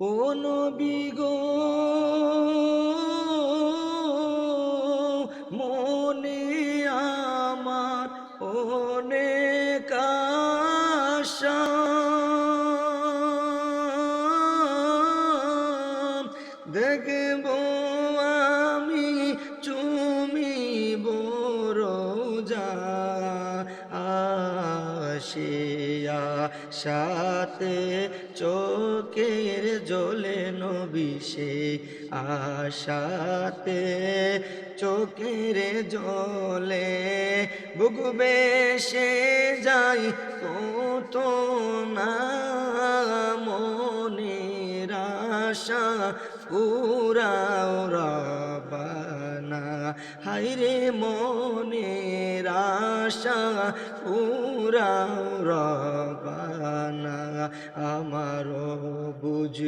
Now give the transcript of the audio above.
ও নবী গো, মনে আমার অনেক আশা, দেখব আমি চুমিব রোজা, আসিয়া সাথে চোখের জলে নবী সে আশাতে চোখের জলে বুক বেশে যাই কত না, মনের আশা পুরাও রব্বানা, হায়রে মনের আশা পুরাও রব্বানা, আমারও বুঝ